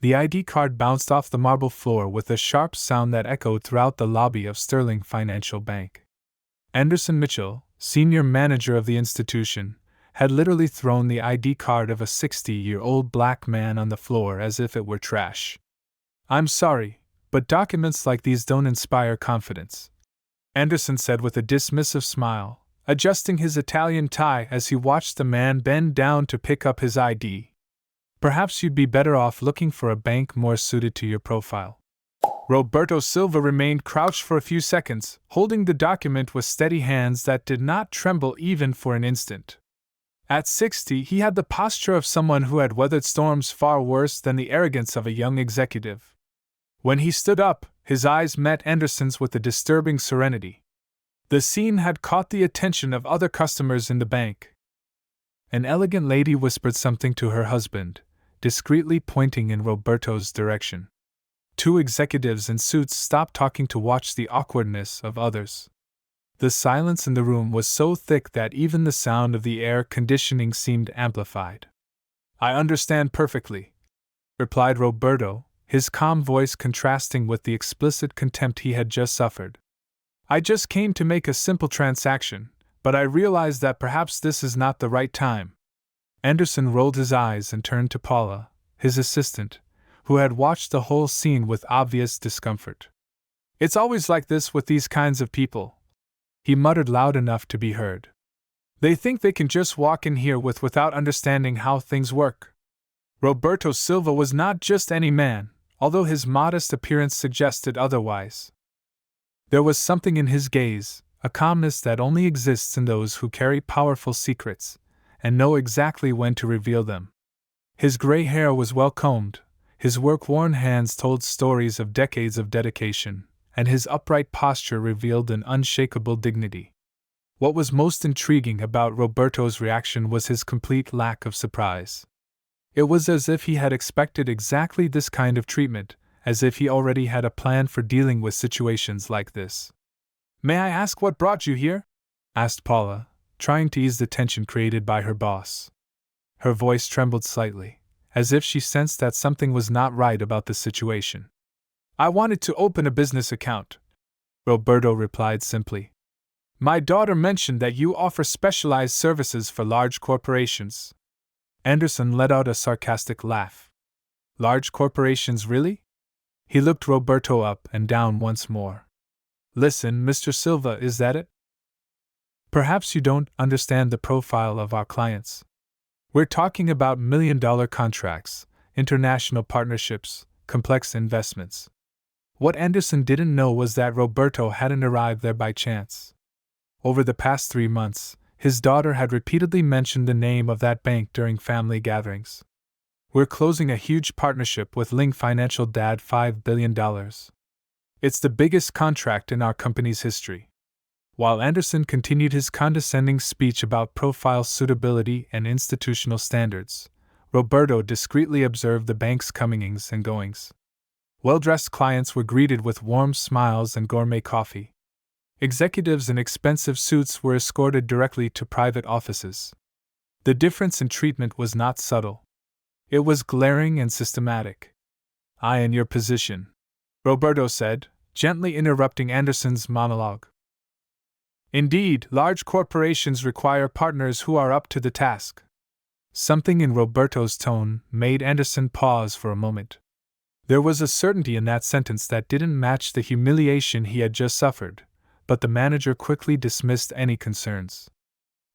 The ID card bounced off the marble floor with a sharp sound that echoed throughout the lobby of Sterling Financial Bank. Anderson Mitchell, senior manager of the institution, had literally thrown the ID card of a 60-year-old black man on the floor as if it were trash. "I'm sorry, but documents like these don't inspire confidence," Anderson said with a dismissive smile, adjusting his Italian tie as he watched the man bend down to pick up his ID. "Perhaps you'd be better off looking for a bank more suited to your profile." Roberto Silva remained crouched for a few seconds, holding the document with steady hands that did not tremble even for an instant. At 60, he had the posture of someone who had weathered storms far worse than the arrogance of a young executive. When he stood up, his eyes met Anderson's with a disturbing serenity. The scene had caught the attention of other customers in the bank. An elegant lady whispered something to her husband, discreetly pointing in Roberto's direction. Two executives in suits stopped talking to watch the awkwardness of others. The silence in the room was so thick that even the sound of the air conditioning seemed amplified. "I understand perfectly," replied Roberto, his calm voice contrasting with the explicit contempt he had just suffered. "I just came to make a simple transaction, but I realize that perhaps this is not the right time." Anderson rolled his eyes and turned to Paula, his assistant, who had watched the whole scene with obvious discomfort. "It's always like this with these kinds of people," he muttered loud enough to be heard. "They think they can just walk in here without understanding how things work." Roberto Silva was not just any man, although his modest appearance suggested otherwise. There was something in his gaze, a calmness that only exists in those who carry powerful secrets and know exactly when to reveal them. His gray hair was well combed, his work-worn hands told stories of decades of dedication, and his upright posture revealed an unshakable dignity. What was most intriguing about Roberto's reaction was his complete lack of surprise. It was as if he had expected exactly this kind of treatment, as if he already had a plan for dealing with situations like this. "May I ask what brought you here?" asked Paula, trying to ease the tension created by her boss. Her voice trembled slightly, as if she sensed that something was not right about the situation. "I wanted to open a business account," Roberto replied simply. "My daughter mentioned that you offer specialized services for large corporations." Anderson let out a sarcastic laugh. "Large corporations, really?" He looked Roberto up and down once more. "Listen, Mr. Silva, is that it? Perhaps you don't understand the profile of our clients. We're talking about million-dollar contracts, international partnerships, complex investments." What Anderson didn't know was that Roberto hadn't arrived there by chance. Over the past 3 months, his daughter had repeatedly mentioned the name of that bank during family gatherings. "We're closing a huge partnership with Ling Financial, Dad, $5 billion. It's the biggest contract in our company's history." While Anderson continued his condescending speech about profile suitability and institutional standards, Roberto discreetly observed the bank's comings and goings. Well-dressed clients were greeted with warm smiles and gourmet coffee. Executives in expensive suits were escorted directly to private offices. The difference in treatment was not subtle. It was glaring and systematic. "I in your position," Roberto said, gently interrupting Anderson's monologue. "Indeed, large corporations require partners who are up to the task." Something in Roberto's tone made Anderson pause for a moment. There was a certainty in that sentence that didn't match the humiliation he had just suffered, but the manager quickly dismissed any concerns.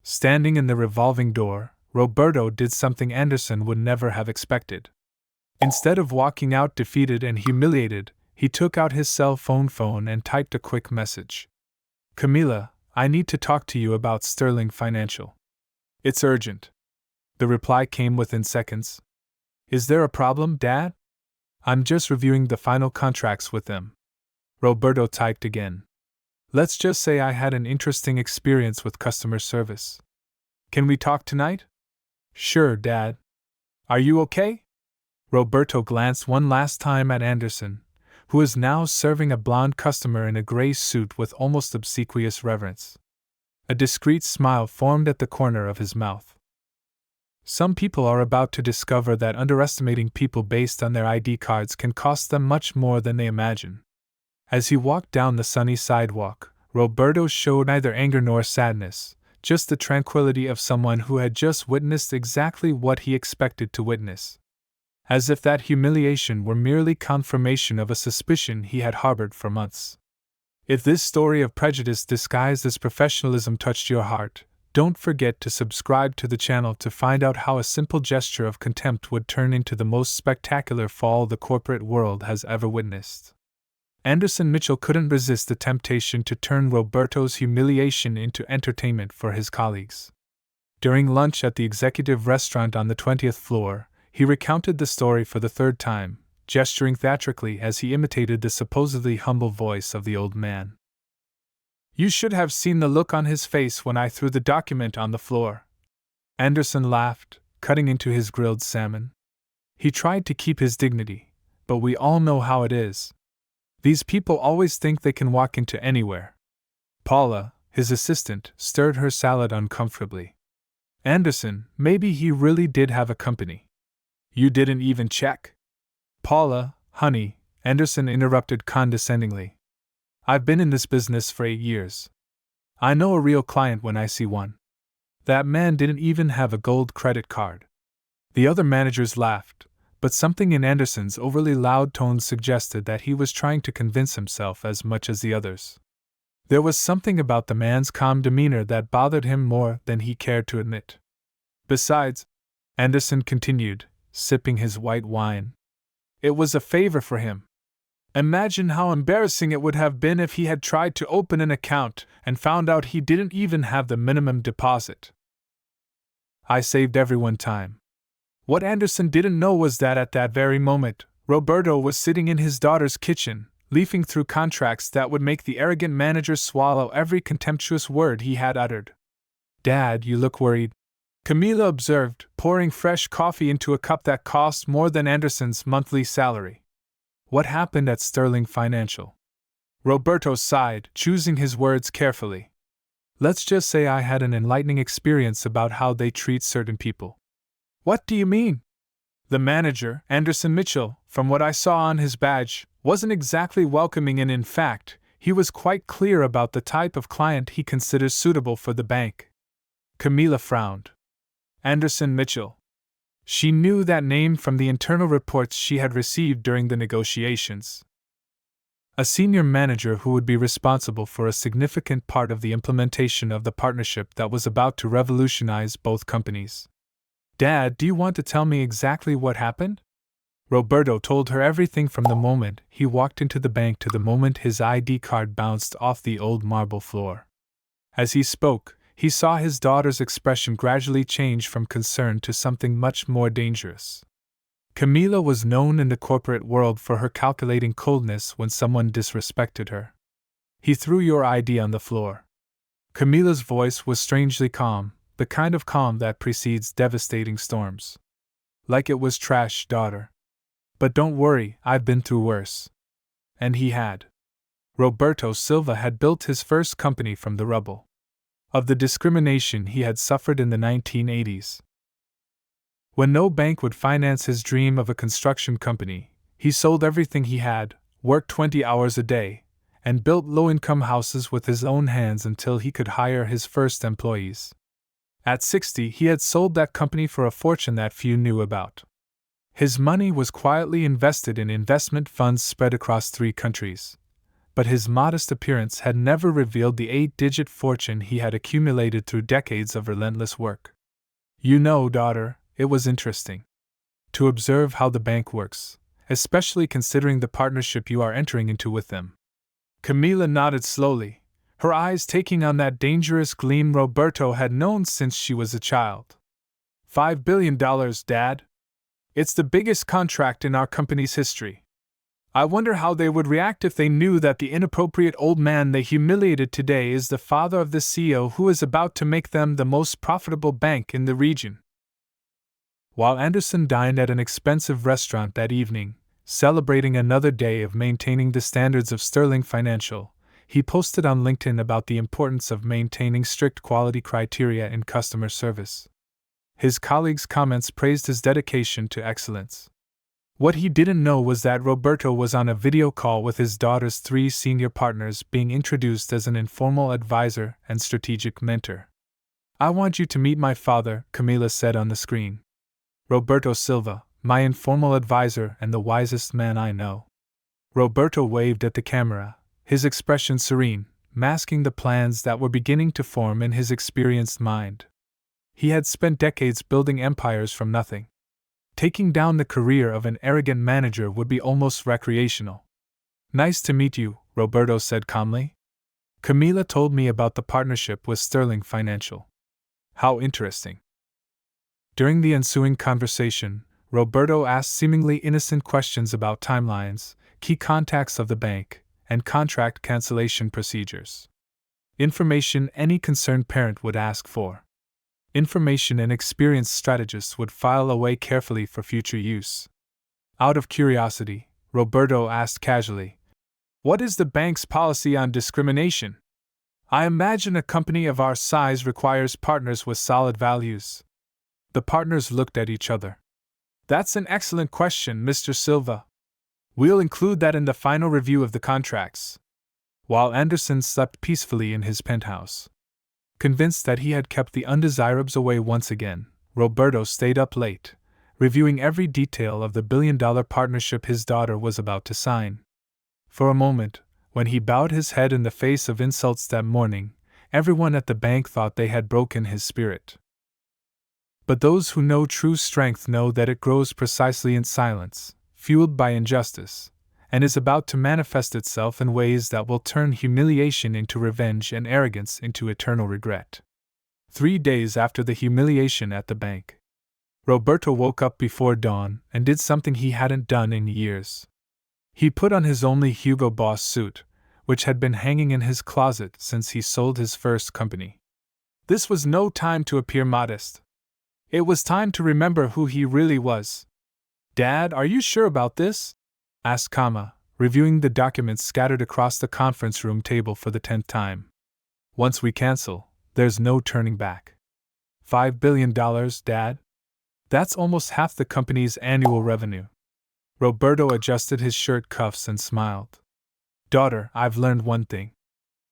Standing in the revolving door, Roberto did something Anderson would never have expected. Instead of walking out defeated and humiliated, he took out his cell phone and typed a quick message. "Camila, I need to talk to you about Sterling Financial. It's urgent." The reply came within seconds. "Is there a problem, Dad?" "I'm just reviewing the final contracts with them." Roberto typed again. "Let's just say I had an interesting experience with customer service. Can we talk tonight?" "Sure, Dad. Are you okay?" Roberto glanced one last time at Anderson, who was now serving a blonde customer in a gray suit with almost obsequious reverence. A discreet smile formed at the corner of his mouth. Some people are about to discover that underestimating people based on their ID cards can cost them much more than they imagine. As he walked down the sunny sidewalk, Roberto showed neither anger nor sadness, just the tranquility of someone who had just witnessed exactly what he expected to witness. As if that humiliation were merely confirmation of a suspicion he had harbored for months. If this story of prejudice disguised as professionalism touched your heart, don't forget to subscribe to the channel to find out how a simple gesture of contempt would turn into the most spectacular fall the corporate world has ever witnessed. Anderson Mitchell couldn't resist the temptation to turn Roberto's humiliation into entertainment for his colleagues. During lunch at the executive restaurant on the 20th floor, he recounted the story for the third time, gesturing theatrically as he imitated the supposedly humble voice of the old man. "You should have seen the look on his face when I threw the document on the floor." Anderson laughed, cutting into his grilled salmon. He tried to keep his dignity, but we all know how it is. These people always think they can walk into anywhere. Paula, his assistant, stirred her salad uncomfortably. "Anderson, maybe he really did have a company. You didn't even check?" "Paula, honey," Anderson interrupted condescendingly. "I've been in this business for 8 years. I know a real client when I see one. That man didn't even have a gold credit card." The other managers laughed, but something in Anderson's overly loud tones suggested that he was trying to convince himself as much as the others. There was something about the man's calm demeanor that bothered him more than he cared to admit. "Besides," Anderson continued, sipping his white wine, "it was a favor for him. Imagine how embarrassing it would have been if he had tried to open an account and found out he didn't even have the minimum deposit. I saved everyone time." What Anderson didn't know was that at that very moment, Roberto was sitting in his daughter's kitchen, leafing through contracts that would make the arrogant manager swallow every contemptuous word he had uttered. "Dad, you look worried," Camila observed, pouring fresh coffee into a cup that cost more than Anderson's monthly salary. "What happened at Sterling Financial?" Roberto sighed, choosing his words carefully. "Let's just say I had an enlightening experience about how they treat certain people." "What do you mean?" "The manager, Anderson Mitchell, from what I saw on his badge, wasn't exactly welcoming, and in fact, he was quite clear about the type of client he considers suitable for the bank." Camila frowned. Anderson Mitchell. She knew that name from the internal reports she had received during the negotiations. A senior manager who would be responsible for a significant part of the implementation of the partnership that was about to revolutionize both companies. "Dad, do you want to tell me exactly what happened?" Roberto told her everything from the moment he walked into the bank to the moment his ID card bounced off the old marble floor. As he spoke, he saw his daughter's expression gradually change from concern to something much more dangerous. Camila was known in the corporate world for her calculating coldness when someone disrespected her. "He threw your ID on the floor." Camila's voice was strangely calm, the kind of calm that precedes devastating storms. "Like it was trash, daughter. But don't worry, I've been through worse." And he had. Roberto Silva had built his first company from the rubble of the discrimination he had suffered in the 1980s. When no bank would finance his dream of a construction company, he sold everything he had, worked 20 hours a day, and built low-income houses with his own hands until he could hire his first employees. At 60, he had sold that company for a fortune that few knew about. His money was quietly invested in investment funds spread across 3 countries. But his modest appearance had never revealed the 8-digit fortune he had accumulated through decades of relentless work. "You know, daughter, it was interesting to observe how the bank works, especially considering the partnership you are entering into with them." Camila nodded slowly, her eyes taking on that dangerous gleam Roberto had known since she was a child. $5 billion, Dad. It's the biggest contract in our company's history. I wonder how they would react if they knew that the inappropriate old man they humiliated today is the father of the CEO who is about to make them the most profitable bank in the region." While Anderson dined at an expensive restaurant that evening, celebrating another day of maintaining the standards of Sterling Financial, he posted on LinkedIn about the importance of maintaining strict quality criteria in customer service. His colleagues' comments praised his dedication to excellence. What he didn't know was that Roberto was on a video call with his daughter's 3 senior partners, being introduced as an informal advisor and strategic mentor. "I want you to meet my father," Camila said on the screen. "Roberto Silva, my informal advisor and the wisest man I know." Roberto waved at the camera, his expression serene, masking the plans that were beginning to form in his experienced mind. He had spent decades building empires from nothing. Taking down the career of an arrogant manager would be almost recreational. "Nice to meet you," Roberto said calmly. "Camila told me about the partnership with Sterling Financial." "How interesting." During the ensuing conversation, Roberto asked seemingly innocent questions about timelines, key contacts of the bank, and contract cancellation procedures. Information any concerned parent would ask for. Information an experienced strategist would file away carefully for future use. Out of curiosity, Roberto asked casually, "What is the bank's policy on discrimination? I imagine a company of our size requires partners with solid values." The partners looked at each other. "That's an excellent question, Mr. Silva. We'll include that in the final review of the contracts." While Anderson slept peacefully in his penthouse, convinced that he had kept the undesirables away once again, Roberto stayed up late, reviewing every detail of the billion-dollar partnership his daughter was about to sign. For a moment, when he bowed his head in the face of insults that morning, everyone at the bank thought they had broken his spirit. But those who know true strength know that it grows precisely in silence, fueled by injustice, and is about to manifest itself in ways that will turn humiliation into revenge and arrogance into eternal regret. 3 days after the humiliation at the bank, Roberto woke up before dawn and did something he hadn't done in years. He put on his only Hugo Boss suit, which had been hanging in his closet since he sold his first company. This was no time to appear modest. It was time to remember who he really was. "Dad, are you sure about this?" asked Kama, reviewing the documents scattered across the conference room table for the 10th time. "Once we cancel, there's no turning back." $5 billion, Dad? That's almost half the company's annual revenue. Roberto adjusted his shirt cuffs and smiled. "Daughter, I've learned one thing.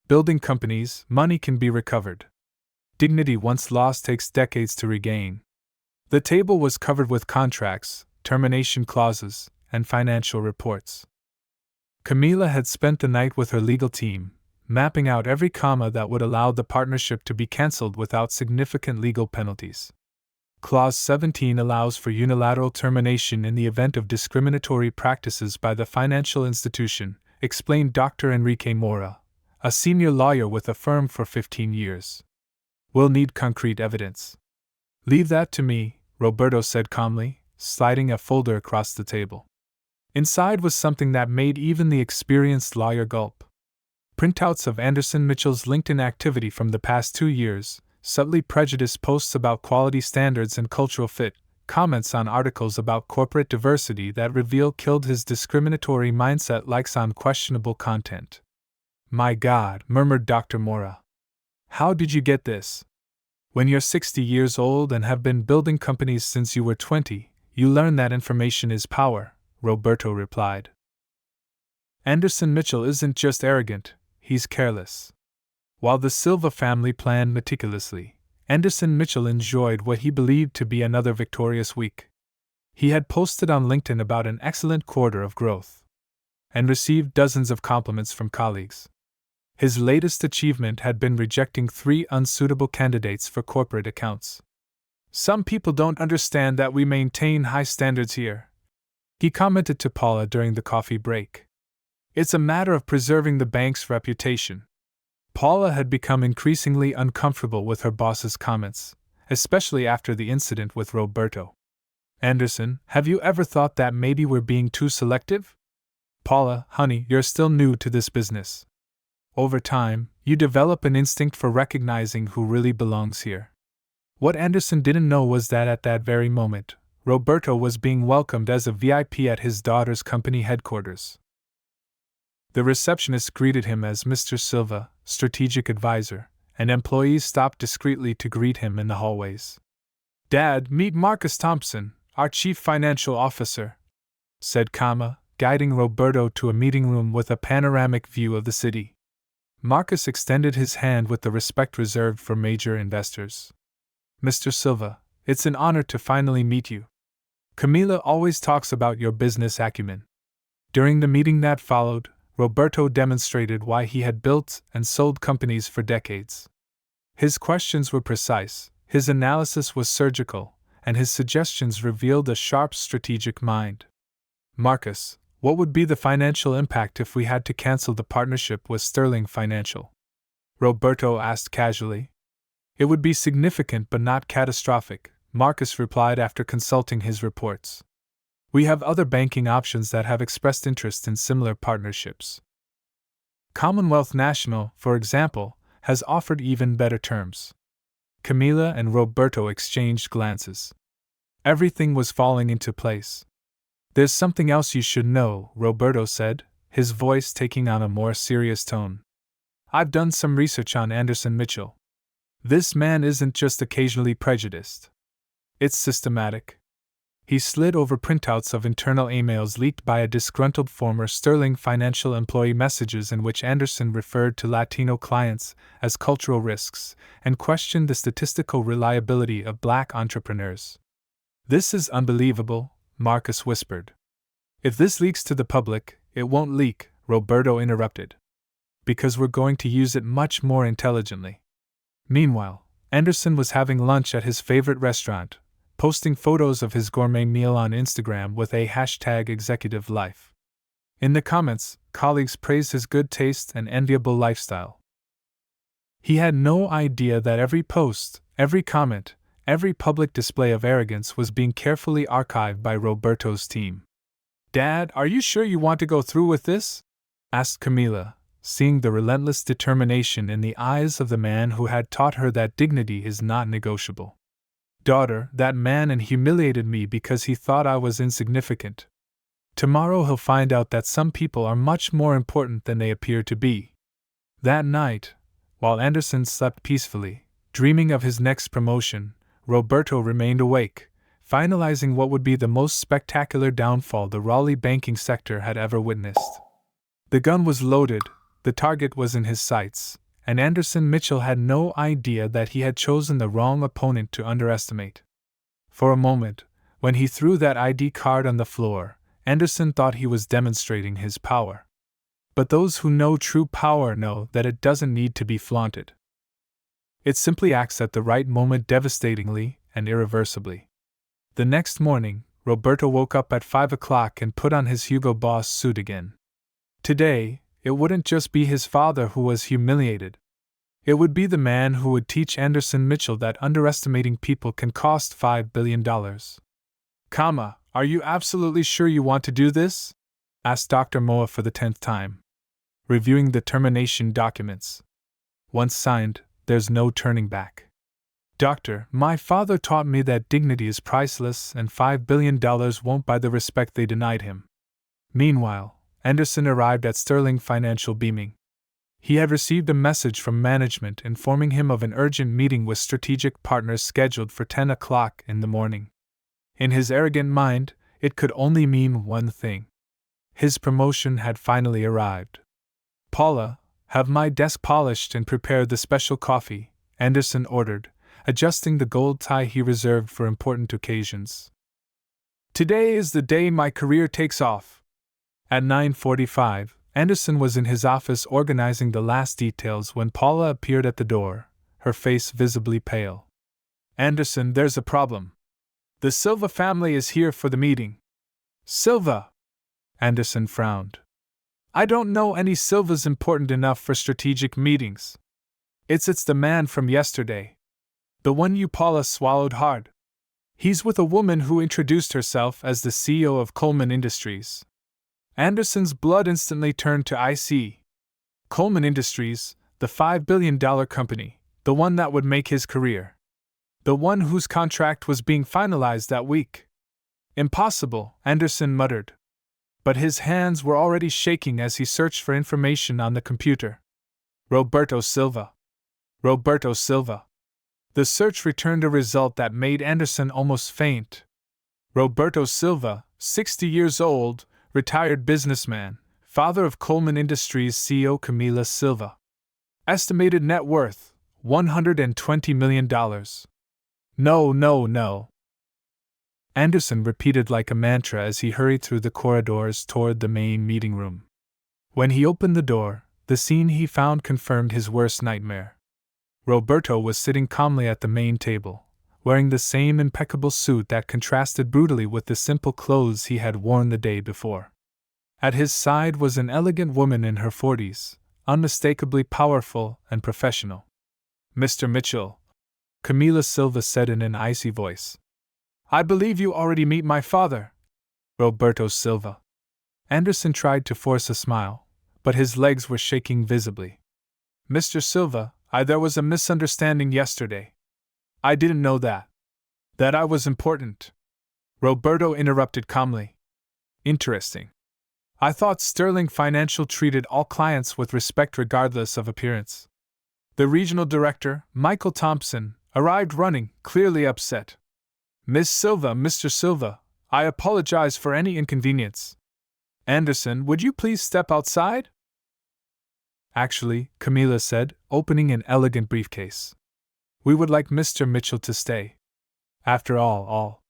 Building companies, money can be recovered. Dignity once lost takes decades to regain." The table was covered with contracts, termination clauses, and financial reports. Camila had spent the night with her legal team, mapping out every comma that would allow the partnership to be cancelled without significant legal penalties. Clause 17 allows for unilateral termination in the event of discriminatory practices by the financial institution, explained Dr. Enrique Mora, a senior lawyer with a firm for 15 years. "We'll need concrete evidence." "Leave that to me," Roberto said calmly, sliding a folder across the table. Inside was something that made even the experienced lawyer gulp. Printouts of Anderson Mitchell's LinkedIn activity from the past 2 years, subtly prejudiced posts about quality standards and cultural fit, comments on articles about corporate diversity that reveal killed his discriminatory mindset, likes on questionable content. "My God," murmured Dr. Mora. "How did you get this? When you're 60 years old and have been building companies since you were 20, you learn that information is power," Roberto replied. "Anderson Mitchell isn't just arrogant, he's careless." While the Silva family planned meticulously, Anderson Mitchell enjoyed what he believed to be another victorious week. He had posted on LinkedIn about an excellent quarter of growth, and received dozens of compliments from colleagues. His latest achievement had been rejecting 3 unsuitable candidates for corporate accounts. "Some people don't understand that we maintain high standards here," he commented to Paula during the coffee break. "It's a matter of preserving the bank's reputation." Paula had become increasingly uncomfortable with her boss's comments, especially after the incident with Roberto. "Anderson, have you ever thought that maybe we're being too selective?" "Paula, honey, you're still new to this business. Over time, you develop an instinct for recognizing who really belongs here." What Anderson didn't know was that at that very moment, Roberto was being welcomed as a VIP at his daughter's company headquarters. The receptionist greeted him as Mr. Silva, strategic advisor, and employees stopped discreetly to greet him in the hallways. Dad, meet Marcus Thompson, our Chief Financial Officer, said Kama, guiding Roberto to a meeting room with a panoramic view of the city. Marcus extended his hand with the respect reserved for major investors. Mr. Silva, it's an honor to finally meet you. Camila always talks about your business acumen. During the meeting that followed, Roberto demonstrated why he had built and sold companies for decades. His questions were precise, his analysis was surgical, and his suggestions revealed a sharp strategic mind. Marcus, what would be the financial impact if we had to cancel the partnership with Sterling Financial? Roberto asked casually. It would be significant but not catastrophic, Marcus replied after consulting his reports. We have other banking options that have expressed interest in similar partnerships. Commonwealth National, for example, has offered even better terms. Camila and Roberto exchanged glances. Everything was falling into place. There's something else you should know, Roberto said, his voice taking on a more serious tone. I've done some research on Anderson Mitchell. This man isn't just occasionally prejudiced. It's systematic. He slid over printouts of internal emails leaked by a disgruntled former Sterling Financial employee, messages in which Anderson referred to Latino clients as cultural risks and questioned the statistical reliability of black entrepreneurs. This is unbelievable, Marcus whispered. If this leaks to the public, it won't leak, Roberto interrupted. Because we're going to use it much more intelligently. Meanwhile, Anderson was having lunch at his favorite restaurant, posting photos of his gourmet meal on Instagram with a #ExecutiveLife. In the comments, colleagues praised his good taste and enviable lifestyle. He had no idea that every post, every comment, every public display of arrogance was being carefully archived by Roberto's team. Dad, are you sure you want to go through with this? Asked Camila, seeing the relentless determination in the eyes of the man who had taught her that dignity is not negotiable. Daughter, that man humiliated me because he thought I was insignificant. Tomorrow he'll find out that some people are much more important than they appear to be. That night, while Anderson slept peacefully, dreaming of his next promotion, Roberto remained awake, finalizing what would be the most spectacular downfall the Raleigh banking sector had ever witnessed. The gun was loaded, the target was in his sights, and Anderson Mitchell had no idea that he had chosen the wrong opponent to underestimate. For a moment, when he threw that ID card on the floor, Anderson thought he was demonstrating his power. But those who know true power know that it doesn't need to be flaunted. It simply acts at the right moment devastatingly and irreversibly. The next morning, Roberto woke up at 5 o'clock and put on his Hugo Boss suit again. Today, it wouldn't just be his father who was humiliated. It would be the man who would teach Anderson Mitchell that underestimating people can cost $5 billion. Kama, are you absolutely sure you want to do this? Asked Dr. Moa for the 10th time. Reviewing the termination documents. Once signed, there's no turning back. Doctor, my father taught me that dignity is priceless and $5 billion won't buy the respect they denied him. Meanwhile, Anderson arrived at Sterling Financial beaming. He had received a message from management informing him of an urgent meeting with strategic partners scheduled for 10 o'clock in the morning. In his arrogant mind, it could only mean one thing. His promotion had finally arrived. Paula, have my desk polished and prepare the special coffee, Anderson ordered, adjusting the gold tie he reserved for important occasions. Today is the day my career takes off. At 9:45, Anderson was in his office organizing the last details when Paula appeared at the door, her face visibly pale. Anderson, there's a problem. The Silva family is here for the meeting. Silva! Anderson frowned. I don't know any Silvas important enough for strategic meetings. It's the man from yesterday. The one you Paula swallowed hard. He's with a woman who introduced herself as the CEO of Coleman Industries. Anderson's blood instantly turned to ice. Coleman Industries, the $5 billion company, the one that would make his career. The one whose contract was being finalized that week. Impossible, Anderson muttered. But his hands were already shaking as he searched for information on the computer. Roberto Silva. Roberto Silva. The search returned a result that made Anderson almost faint. Roberto Silva, 60 years old, retired businessman, father of Coleman Industries CEO Camila Silva. Estimated net worth, $120 million. No, no, no. Anderson repeated like a mantra as he hurried through the corridors toward the main meeting room. When he opened the door, the scene he found confirmed his worst nightmare. Roberto was sitting calmly at the main table, wearing the same impeccable suit that contrasted brutally with the simple clothes he had worn the day before. At his side was an elegant woman in her 40s, unmistakably powerful and professional. "Mr. Mitchell," Camila Silva said in an icy voice. "I believe you already meet my father, Roberto Silva." Anderson tried to force a smile, but his legs were shaking visibly. "Mr. Silva, there was a misunderstanding yesterday. I didn't know that I was important," Roberto interrupted calmly. "Interesting. I thought Sterling Financial treated all clients with respect regardless of appearance." The regional director, Michael Thompson, arrived running, clearly upset. "Miss Silva, Mr. Silva, I apologize for any inconvenience. Anderson, would you please step outside?" "Actually," Camila said, opening an elegant briefcase, "we would like Mr. Mitchell to stay. After all,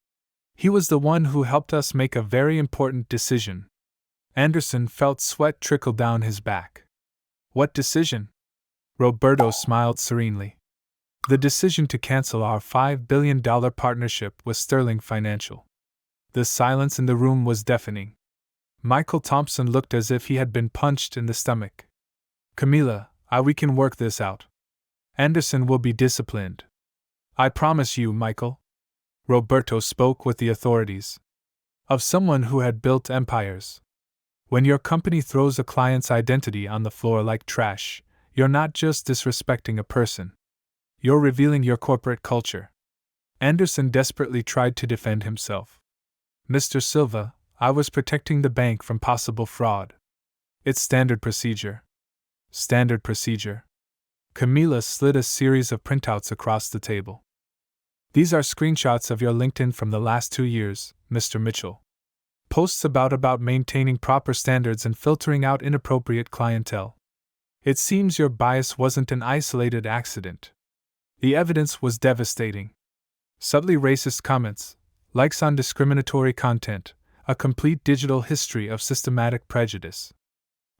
he was the one who helped us make a very important decision." Anderson felt sweat trickle down his back. "What decision?" Roberto smiled serenely. "The decision to cancel our $5 billion partnership with Sterling Financial." The silence in the room was deafening. Michael Thompson looked as if he had been punched in the stomach. "Camila, we can work this out. Anderson will be disciplined. I promise you, Michael." Roberto spoke with the authorities of someone who had built empires. "When your company throws a client's identity on the floor like trash, you're not just disrespecting a person. You're revealing your corporate culture." Anderson desperately tried to defend himself. "Mr. Silva, I was protecting the bank from possible fraud. It's standard procedure." "Standard procedure?" Camila slid a series of printouts across the table. "These are screenshots of your LinkedIn from the last 2 years, Mr. Mitchell. Posts about maintaining proper standards and filtering out inappropriate clientele. It seems your bias wasn't an isolated accident. The evidence was devastating. Subtly racist comments, likes on discriminatory content, a complete digital history of systematic prejudice.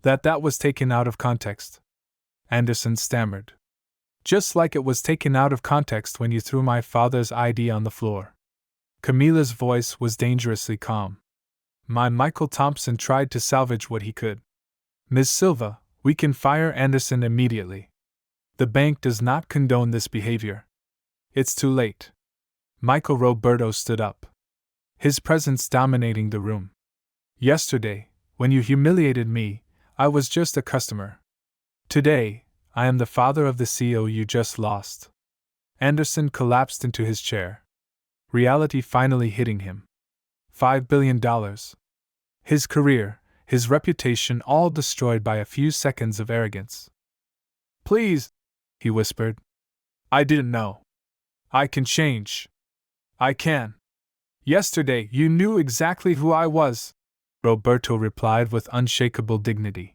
That was taken out of context," Anderson stammered. "Just like it was taken out of context when you threw my father's ID on the floor." Camila's voice was dangerously calm. Michael Thompson tried to salvage what he could. "Ms. Silva, we can fire Anderson immediately. The bank does not condone this behavior." "It's too late." Michael Roberto stood up, his presence dominating the room. "Yesterday, when you humiliated me, I was just a customer. Today, I am the father of the CEO you just lost." Anderson collapsed into his chair, reality finally hitting him. $5 billion. His career, his reputation, all destroyed by a few seconds of arrogance. "Please," he whispered. "I didn't know. I can change. I can." "Yesterday, you knew exactly who I was," Roberto replied with unshakable dignity.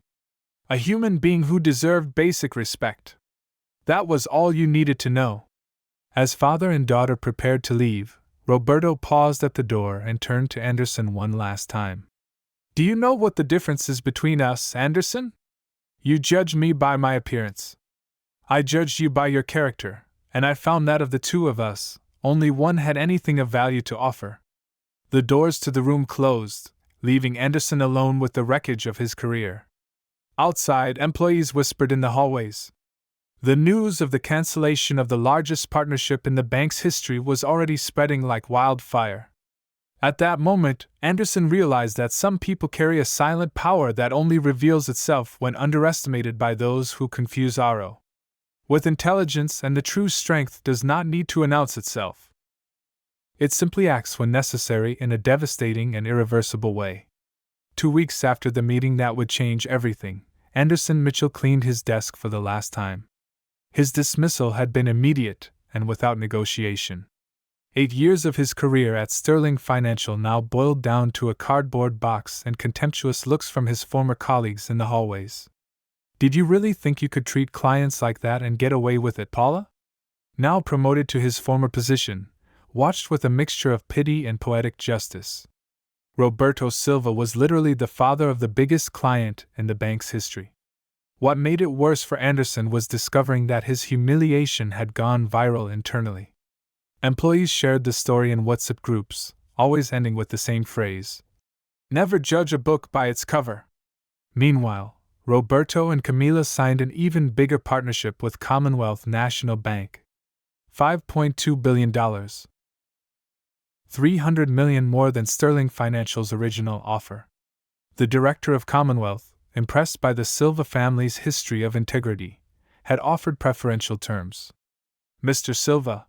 "A human being who deserved basic respect. That was all you needed to know." As father and daughter prepared to leave, Roberto paused at the door and turned to Anderson one last time. "Do you know what the difference is between us, Anderson? You judge me by my appearance. I judged you by your character, and I found that of the two of us, only one had anything of value to offer." The doors to the room closed, leaving Anderson alone with the wreckage of his career. Outside, employees whispered in the hallways. The news of the cancellation of the largest partnership in the bank's history was already spreading like wildfire. At that moment, Anderson realized that some people carry a silent power that only reveals itself when underestimated by those who confuse Aro with intelligence, and the true strength does not need to announce itself. It simply acts when necessary in a devastating and irreversible way. 2 weeks after the meeting that would change everything, Anderson Mitchell cleaned his desk for the last time. His dismissal had been immediate, and without negotiation. 8 years of his career at Sterling Financial now boiled down to a cardboard box and contemptuous looks from his former colleagues in the hallways. Did you really think you could treat clients like that and get away with it, Paula? Now promoted to his former position, watched with a mixture of pity and poetic justice. Roberto Silva was literally the father of the biggest client in the bank's history. What made it worse for Anderson was discovering that his humiliation had gone viral internally. Employees shared the story in WhatsApp groups, always ending with the same phrase: "Never judge a book by its cover." Meanwhile, Roberto and Camila signed an even bigger partnership with Commonwealth National Bank. $5.2 billion. $300 million more than Sterling Financial's original offer. The director of Commonwealth, impressed by the Silva family's history of integrity, had offered preferential terms. "Mr. Silva,"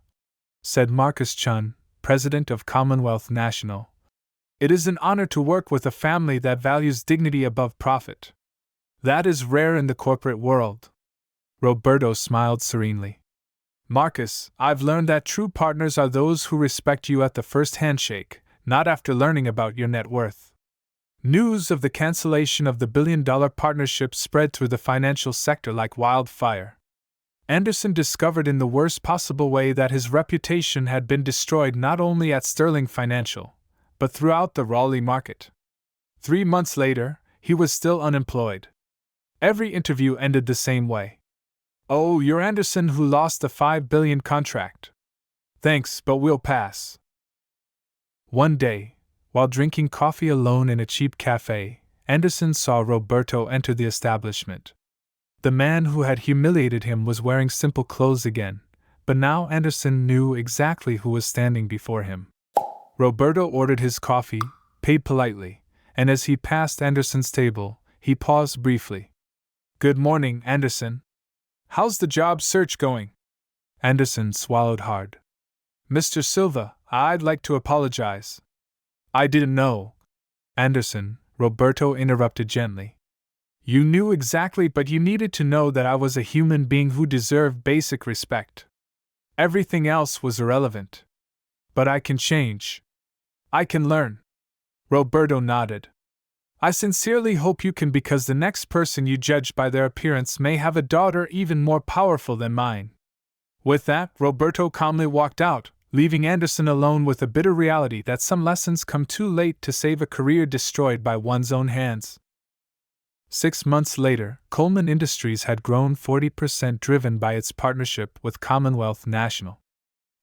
said Marcus Chun, president of Commonwealth National, "it is an honor to work with a family that values dignity above profit. That is rare in the corporate world." Roberto smiled serenely. "Marcus, I've learned that true partners are those who respect you at the first handshake, not after learning about your net worth." News of the cancellation of the billion-dollar partnership spread through the financial sector like wildfire. Anderson discovered in the worst possible way that his reputation had been destroyed not only at Sterling Financial, but throughout the Raleigh market. 3 months later, he was still unemployed. Every interview ended the same way. "Oh, you're Anderson who lost the $5 billion contract. Thanks, but we'll pass." One day, while drinking coffee alone in a cheap cafe, Anderson saw Roberto enter the establishment. The man who had humiliated him was wearing simple clothes again, but now Anderson knew exactly who was standing before him. Roberto ordered his coffee, paid politely, and as he passed Anderson's table, he paused briefly. "Good morning, Anderson. How's the job search going?" Anderson swallowed hard. "Mr. Silva, I'd like to apologize." "I didn't know." "Anderson," Roberto interrupted gently. "You knew exactly, but you needed to know that I was a human being who deserved basic respect. Everything else was irrelevant. But I can change. I can learn." Roberto nodded. "I sincerely hope you can, because the next person you judge by their appearance may have a daughter even more powerful than mine." With that, Roberto calmly walked out, leaving Anderson alone with the bitter reality that some lessons come too late to save a career destroyed by one's own hands. 6 months later, Coleman Industries had grown 40%, driven by its partnership with Commonwealth National.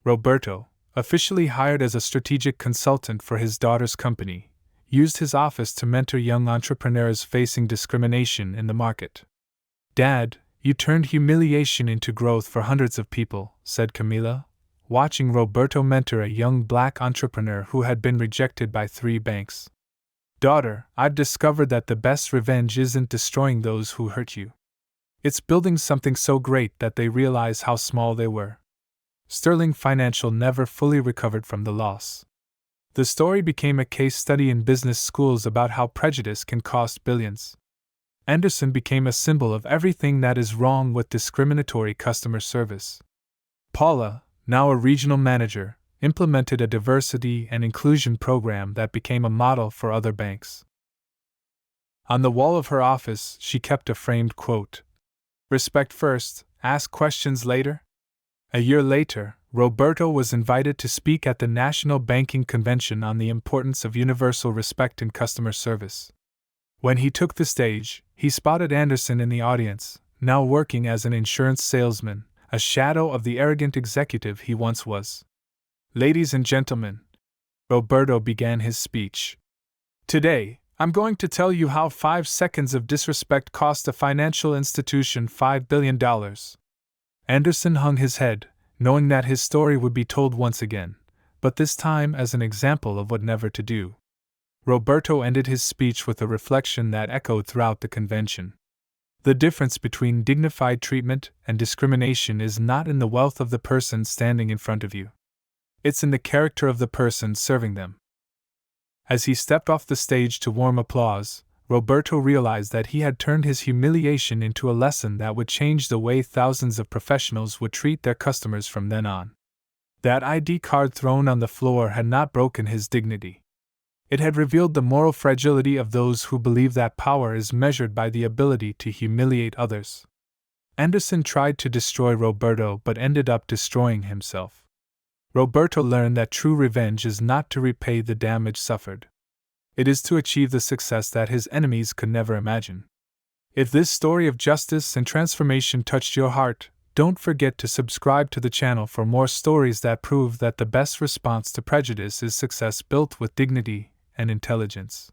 Roberto, officially hired as a strategic consultant for his daughter's company, used his office to mentor young entrepreneurs facing discrimination in the market. "Dad, you turned humiliation into growth for hundreds of people," said Camila, watching Roberto mentor a young black entrepreneur who had been rejected by 3 banks. "Daughter, I've discovered that the best revenge isn't destroying those who hurt you. It's building something so great that they realize how small they were." Sterling Financial never fully recovered from the loss. The story became a case study in business schools about how prejudice can cost billions. Anderson became a symbol of everything that is wrong with discriminatory customer service. Paula, now a regional manager, implemented a diversity and inclusion program that became a model for other banks. On the wall of her office, she kept a framed quote: "Respect first, ask questions later." A year later, Roberto was invited to speak at the National Banking Convention on the importance of universal respect in customer service. When he took the stage, he spotted Anderson in the audience, now working as an insurance salesman, a shadow of the arrogant executive he once was. "Ladies and gentlemen," Roberto began his speech, "today, I'm going to tell you how 5 seconds of disrespect cost a financial institution $5 billion. Anderson hung his head, knowing that his story would be told once again, but this time as an example of what never to do. Roberto ended his speech with a reflection that echoed throughout the convention. The difference between dignified treatment and discrimination is not in the wealth of the person standing in front of you. It's in the character of the person serving them. As he stepped off the stage to warm applause, Roberto realized that he had turned his humiliation into a lesson that would change the way thousands of professionals would treat their customers from then on. That ID card thrown on the floor had not broken his dignity. It had revealed the moral fragility of those who believe that power is measured by the ability to humiliate others. Anderson tried to destroy Roberto but ended up destroying himself. Roberto learned that true revenge is not to repay the damage suffered. It is to achieve the success that his enemies could never imagine. If this story of justice and transformation touched your heart, don't forget to subscribe to the channel for more stories that prove that the best response to prejudice is success built with dignity and intelligence.